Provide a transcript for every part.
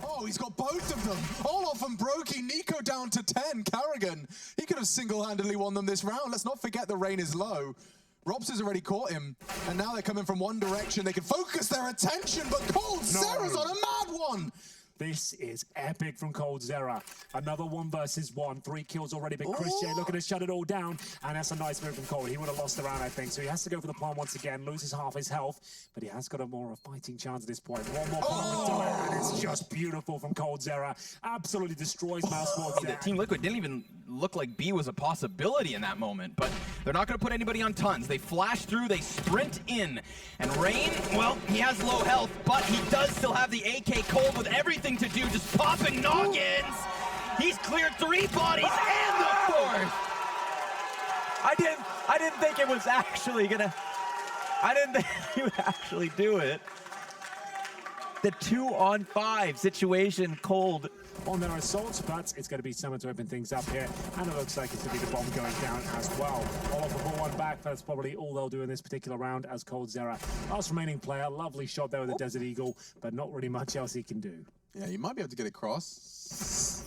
Oh, he's got both of them. Olof and Brokey, Nico down to 10. Carrigan, he could have single-handedly won them this round. Let's not forget the rain is low. Robs has already caught him, and now they're coming from one direction. They can focus their attention, but Coldzera's on a mad one. This is epic from Coldzera. Another 1 versus 1. 3 kills already, but Christian looking to shut it all down. And that's a nice move from Cold. He would have lost the round, I think. So he has to go for the palm once again, loses half his health, but he has got a more fighting chance at this point. One more palm to it, and it's just beautiful from Coldzera. Absolutely destroys Mousesports there. Team Liquid didn't even look like B was a possibility in that moment, but they're not going to put anybody on tons. They flash through, they sprint in. And Rain, well, he has low health, but he does still have the AK Cold with everything to do, just popping noggins. He's cleared 3 bodies and the 4th. I didn't think it was actually gonna. I didn't think he would actually do it. The 2-on-5 situation, Cold on their assault, but it's going to be someone to open things up here, and it looks like it's going to be the bomb going down as well. Olof will pull one back. That's probably all they'll do in this particular round as Coldzera. Last remaining player, lovely shot there with the Desert Eagle, but not really much else he can do. Yeah, you might be able to get across.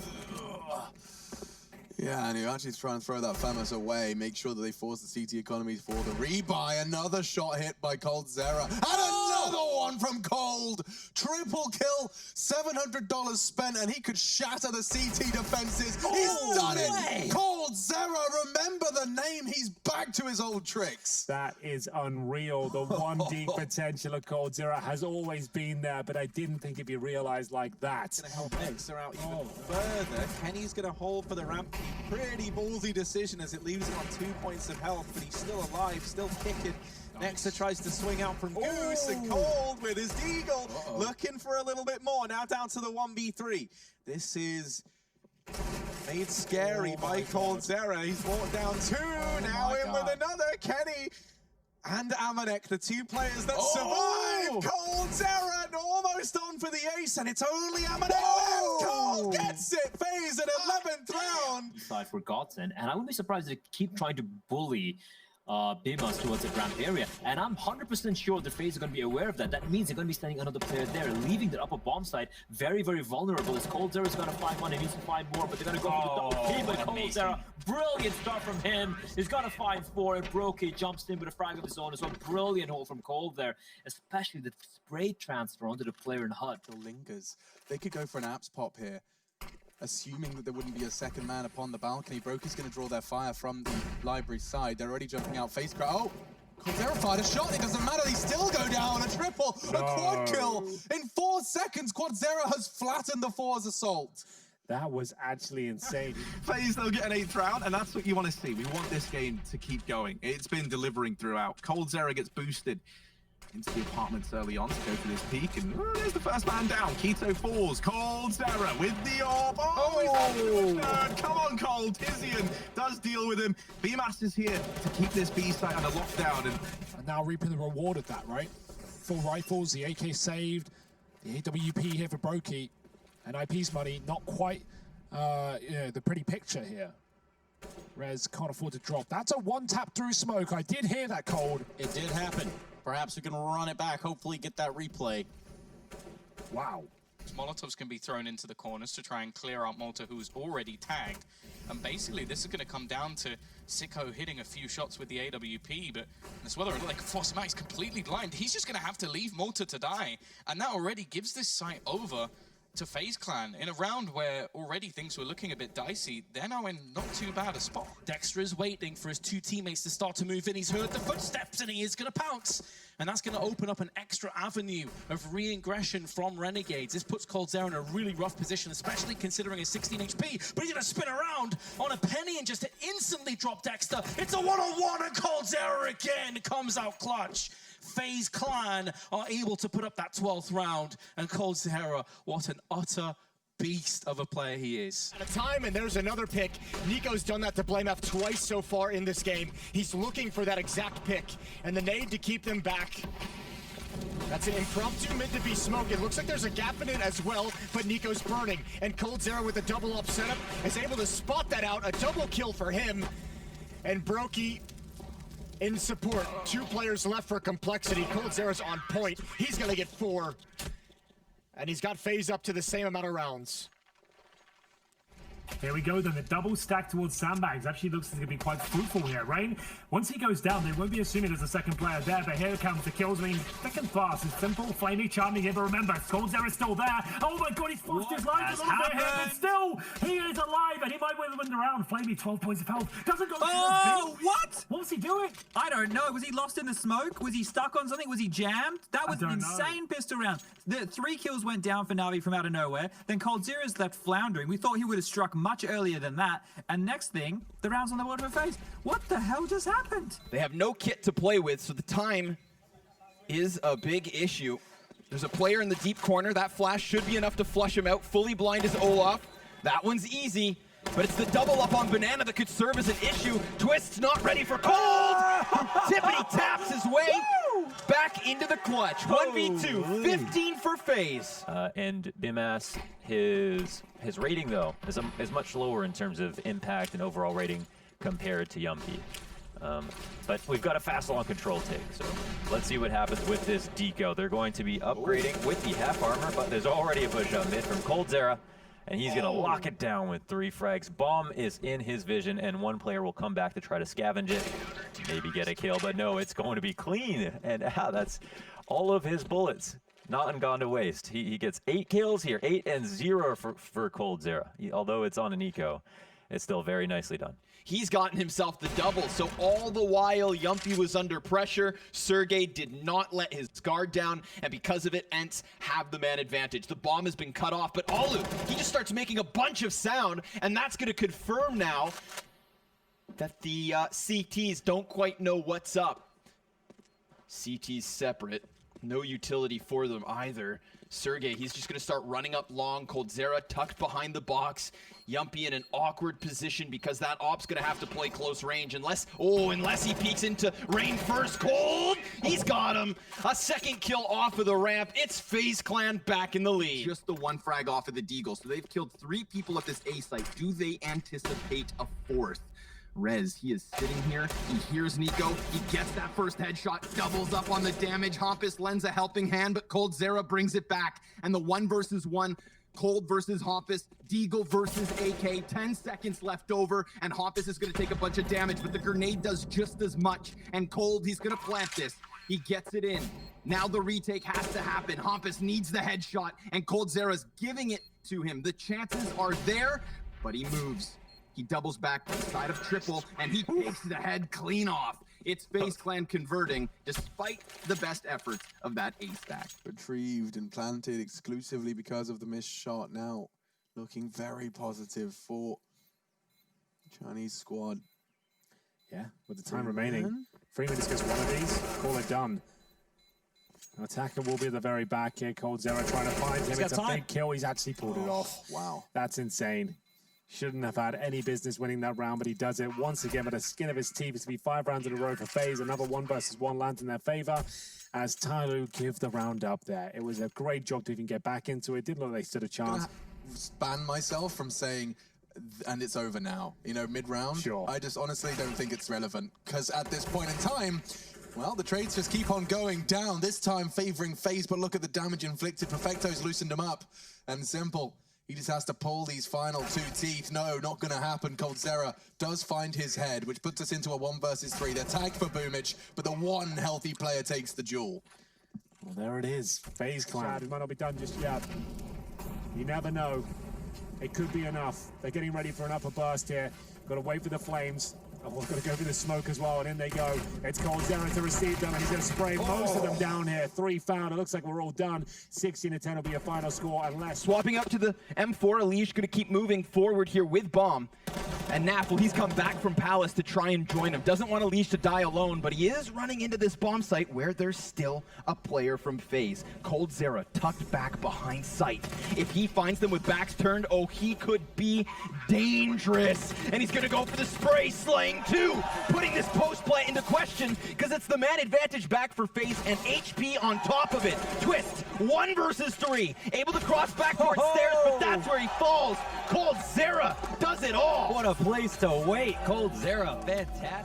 Yeah, and you actually try and throw that Famous away, make sure that they force the CT economy for the rebuy. Another shot hit by Coldzera, and another one from Cold. Triple kill, $700 spent, and he could shatter the CT defenses. He's done it! Coldzera, remember the name, he's back to his old tricks. That is unreal. The 1D potential of Coldzera has always been there, but I didn't think it'd be realized like that. Gonna help Nexter out even further. Kenny's gonna hold for the ramp. Pretty ballsy decision as it leaves him on 2 points of health, but he's still alive, still kicking. Nexter tries to swing out from Goose, and Cold with his Deagle looking for a little bit more. Now down to the 1v3. This is made scary by Coldzera. He's brought down 2, now in with another. Kenny and Amanek, the 2 players that survive. Coldzera almost on for the ace, and it's only Amanek left. Cold gets it. Faze at 11th round. Side forgotten, and I wouldn't be surprised to keep trying to bully Bimas towards the ramp area, and I'm 100% sure the Faze are going to be aware of that. That means they're going to be standing another player there, leaving the upper bomb side very, very vulnerable. As Coldzera is going to find one, he needs to find more, but they're going to go for the double kill. But Coldzera, brilliant start from him. He's got to find 4, and Brokey jumps in with a frag of his own as well. Brilliant hold from Cold there, especially the spray transfer onto the player in HUD. The lingers. They could go for an apps pop here, assuming that there wouldn't be a second man upon the balcony. Brokey's going to draw their fire from the library side. They're already jumping out. Face crack. Oh! Coldzera fired a shot. It doesn't matter. They still go down. A triple. A quad kill. In 4 seconds, Coldzera has flattened the 4's assault. That was actually insane. Faze, they'll get an 8th round, and that's what you want to see. We want this game to keep going. It's been delivering throughout. Coldzera gets boosted into the apartments early on to go for this peak, and there's the first man down. Keto falls. Coldzera with the orb. He's on to a third. Come on, Cold. Tizian does deal with him. BMAS is here to keep this B site under lockdown. And now reaping the reward of that, right? 4 rifles, the AK saved, the AWP here for Brokey, and IP's money not quite the pretty picture here. Rez can't afford to drop. That's a 1-tap through smoke. I did hear that, Cold. It did happen. Perhaps we can run it back, hopefully get that replay. Wow. Molotovs can be thrown into the corners to try and clear out Malta, who's already tagged. And basically, this is going to come down to Sicko hitting a few shots with the AWP, but as well, like Fosmax completely blind. He's just going to have to leave Malta to die. And that already gives this site over to FaZe Clan in a round where already things were looking a bit dicey. They're now in not too bad a spot. Dexter is waiting for his 2 teammates to start to move in. He's heard the footsteps and he is going to pounce. And that's going to open up an extra avenue of re-ingression from Renegades. This puts Coldzera in a really rough position, especially considering his 16 HP. But he's going to spin around on a penny and just instantly drop Dexter. It's a one-on-one, and Coldzera again comes out clutch. FaZe Clan are able to put up that 12th round, and Coldzera, what an utter beast of a player he is. At a time, and there's another pick. Nico's done that to BlameF twice so far in this game. He's looking for that exact pick, and the nade to keep them back. That's an impromptu mid to be smoke. It looks like there's a gap in it as well, but Nico's burning. And Coldzera with a double up setup is able to spot that out. A double kill for him. And Brokey in support. 2 players left for complexity. Coldzera's on point. He's gonna get 4. And he's got Faze up to the same amount of rounds. Here we go then, the double stack towards Sandbags actually looks to be quite fruitful here. Rain, once he goes down, they won't be assuming there's a second player there, but here comes the kills. I mean, thick and fast, it's simple, flamey, charming here, but remember, Coldzera is still there. Oh my god, he's forced his life a little bit here, but still, he is alive, and he might win the round. Flamey, 12 points of health, doesn't go Oh, what? What was he doing? I don't know. Was he lost in the smoke? Was he stuck on something? Was he jammed? That was an don't know. insane pistol round. The 3 kills went down for Navi from out of nowhere. Then Coldzera's left floundering. We thought he would have struck much earlier than that. And next thing, the round's on the board for Faze. What the hell just happened? They have no kit to play with, so the time is a big issue. There's a player in the deep corner. That flash should be enough to flush him out. Fully blind is Olaf. That one's easy, but it's the double up on Banana that could serve as an issue. Twist's not ready for Cold. Tippity taps his way back into the clutch. 1v2, 15 for Faze. And Bimas, his rating though is much lower in terms of impact and overall rating compared to Yumpy. But we've got a fast long control take, so let's see what happens with this deco. They're going to be upgrading with the half armor, but there's already a push up mid from Coldzera, and he's gonna lock it down with 3 frags. Bomb is in his vision, and one player will come back to try to scavenge it, maybe get a kill, but no, it's going to be clean, and that's all of his bullets. Not gone to waste. He gets 8 kills here, 8 and 0 for Coldzera. Although it's on an eco, it's still very nicely done. He's gotten himself the double, so all the while Yumpy was under pressure, Sergey did not let his guard down, and because of it, Ents have the man advantage. The bomb has been cut off, but Alu, he just starts making a bunch of sound, and that's going to confirm now that the CTs don't quite know what's up. CTs separate. No utility for them either. Sergey, he's just going to start running up long. Coldzera tucked behind the box. Yumpy in an awkward position because that op's going to have to play close range unless he peeks into Rain first. Cold, he's got him. A second kill off of the ramp. It's FaZe Clan back in the lead. Just the 1 frag off of the Deagle. So they've killed 3 people at this A site. Do they anticipate a 4th? Rez, he is sitting here, he hears Nico, he gets that first headshot, doubles up on the damage. Hampus lends a helping hand, but Coldzera brings it back. And the 1 versus 1, Cold versus Hampus, Deagle versus AK, 10 seconds left over, and Hampus is gonna take a bunch of damage, but the grenade does just as much. And Cold, he's gonna plant this. He gets it in. Now the retake has to happen. Hampus needs the headshot, and Coldzera's giving it to him. The chances are there, but he moves. He doubles back to the side of triple, and he takes the head clean off. It's FaZe Clan converting, despite the best efforts of that A stack. Retrieved and planted exclusively because of the missed shot. Now looking very positive for Chinese squad. Yeah, with the time remaining, 3 minutes gets one of these, call it done. An attacker will be at the very back here. Coldzera trying to find him. It's a big kill. He's actually pulled it off. Wow. That's insane. Shouldn't have had any business winning that round, but he does it once again with the skin of his teeth. It's to be 5 rounds in a row for FaZe. Another 1 versus 1 lands in their favor as Tyloo give the round up there. It was a great job to even get back into it. Didn't look like they stood a chance. Ban myself from saying, and it's over now, you know, mid-round. Sure. I just honestly don't think it's relevant, because at this point in time, well, the trades just keep on going down, this time favoring FaZe, but look at the damage inflicted. Perfecto's loosened him up, and simple. He just has to pull these final 2 teeth. No, not gonna happen. Coldzera does find his head, which puts us into a 1 versus 3. They're tagged for Boomage, but the 1 healthy player takes the duel. Well, there it is. FaZe Clan. It might not be done just yet. You never know. It could be enough. They're getting ready for an upper burst here. Got to wait for the flames. Oh, we're going to go for the smoke as well, and in they go. It's Coldzera to receive them, and he's going to spray most of them down here. 3 found. It looks like we're all done. 16-10 will be a final score, unless... Swapping up to the M4, Alish going to keep moving forward here with Bomb. And Naf, well, he's come back from Palace to try and join him. Doesn't want Alish to die alone, but he is running into this bomb site where there's still a player from FaZe. Coldzera tucked back behind sight. If he finds them with backs turned, oh, he could be dangerous. And he's going to go for the spray, slaying 2, putting this post play into question because it's the man advantage back for FaZe and HP on top of it. Twist, 1 versus 3, able to cross back towards stairs, but that's where he falls. Coldzera does it all. What a place to wait. Coldzera, fantastic.